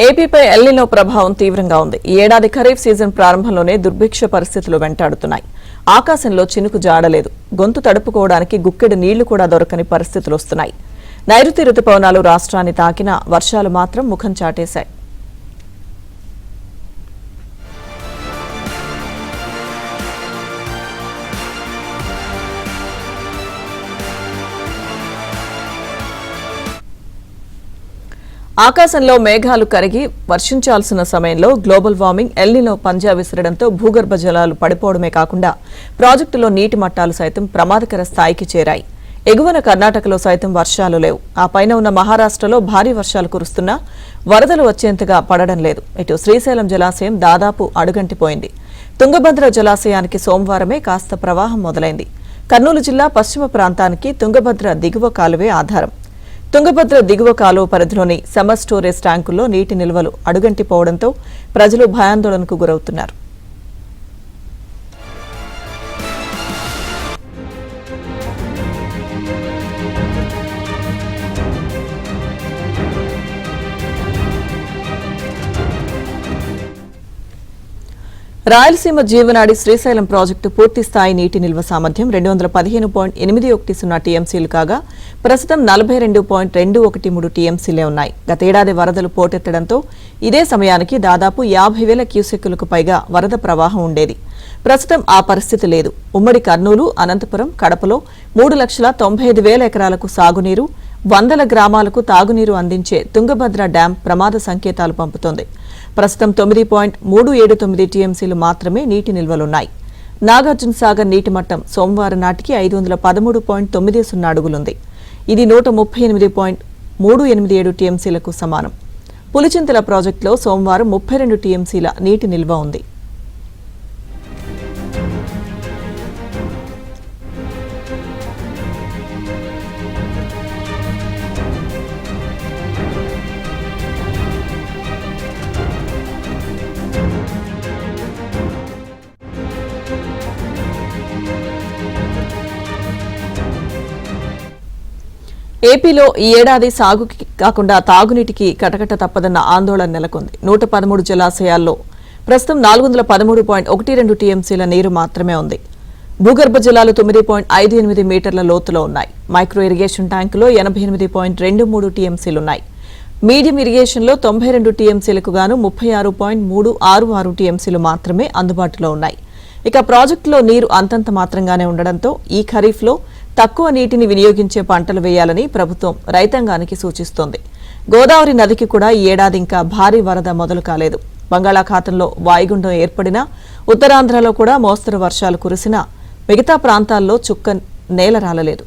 ఏపీపై El Niño ప్రభావం తీవ్రంగా ఉంది. ఈ ఏడాది ఖరీఫ్ సీజన్ ప్రారంభంలోనే దుర్భిక్ష పరిస్థితులు వెంటాడుతున్నాయి. ఆకాశంలో చినుకు జాడలేదు. గొంతు తడుపుకోవడానికి గుక్కెడు నీళ్లు కూడా దొరకని పరిస్థితులు వస్తున్నాయి. నైరుతి రుతుపవనాలు రాష్ట్రాన్ని తాకినా వర్షాలు మాత్రం ముఖం చాటేశాయి. ఆకాశంలో మేఘాలు కరిగి వర్షించాల్సిన సమయంలో గ్లోబల్ వార్మింగ్ ఎల్నినో పంజా విసరడంతో భూగర్భ జలాలు పడిపోవడమే కాకుండా ప్రాజెక్టులో నీటి మట్టాలు సైతం ప్రమాదకర స్థాయికి చేరాయి. ఎగువన కర్ణాటకలో సైతం వర్షాలు లేవు. ఆ పైన ఉన్న మహారాష్ట్రలో భారీ వర్షాలు కురుస్తున్నా వరదలు వచ్చేంతగా పడడం లేదు. ఇటు శ్రీశైలం జలాశయం దాదాపు అడుగంటిపోయింది. తుంగభద్ర జలాశయానికి సోమవారమే కాస్త ప్రవాహం మొదలైంది. కర్నూలు జిల్లా పశ్చిమ ప్రాంతానికి తుంగభద్ర దిగువ కాలువే ఆధారం. తుంగభద్ర దిగువ కాలువ పరిధిలోని సమ్మర్ స్టోరేజ్ ట్యాంకుల్లో నీటి నిల్వలు అడుగంటిపోవడంతో ప్రజలు భయాందోళనకు గురవుతున్నారు. రాయలసీమ జీవనాడి శ్రీశైలం ప్రాజెక్టు పూర్తిస్థాయి నీటి నిల్వ సామర్థ్యం 215.810 టీఎంసీలు కాగా ప్రస్తుతం 42.213 టీఎంసీలే ఉన్నాయి. గతేడాది వరదలు పోటెత్తడంతో ఇదే సమయానికి దాదాపు 50,000 క్యూసెక్కులకు పైగా వరద ప్రవాహం ఉండేది. ప్రస్తుతం ఆ పరిస్థితి లేదు. ఉమ్మడి కర్నూలు, అనంతపురం, కడపలో 3,95,000 ఎకరాలకు సాగునీరు, వందల గ్రామాలకు తాగునీరు అందించే తుంగభద్ర డ్యాం ప్రమాద సంకేతాలు పంపుతోంది. ప్రస్తుతం 9.379 టీఎంసీలు మాత్రమే నీటి నిల్వలున్నాయి. నాగార్జున సాగర్ నీటి మట్టం సోమవారం నాటికి 513.90 అడుగులుంది. ఇది 138.387 టీఎంసీలకు సమానం. పులిచింతల ప్రాజెక్టులో సోమవారం 32 టీఎంసీల నీటి నిల్వ ఉంది. ఏపీలో ఈ ఏడాది సాగుకి కాకుండా తాగునీటికి కటకట తప్పదన్న ఆందోళన నెలకొంది. 113 జలాశయాల్లో ప్రస్తుతం 413.12 టీఎంసీల నీరు మాత్రమే ఉంది. భూగర్భ జలాలు 9.58 మీటర్ల లోతులో ఉన్నాయి. మైక్రో ఇరిగేషన్ ట్యాంకులో 88.23 టీఎంసీలున్నాయి. మీడియం ఇరిగేషన్లో 92 టీఎంసీలకు గాను 36.366 టీఎంసీలు మాత్రమే అందుబాటులో ఉన్నాయి. ఇక ప్రాజెక్టులో నీరు అంతంత మాత్రంగానే ఉండడంతో ఈ ఖరీఫ్లో తక్కువ నీటిని వినియోగించే పంటలు వేయాలని ప్రభుత్వం రైతాంగానికి సూచిస్తోంది. గోదావరి నదికి కూడా ఈ ఏడాది ఇంకా భారీ వరద మొదలు కాలేదు. బంగాళాఖాతంలో వాయుగుండం ఏర్పడినా ఉత్తరాంధ్రలో కూడా మోస్తరు వర్షాలు కురిసినా మిగతా ప్రాంతాల్లో చుక్క నేల రాలలేదు.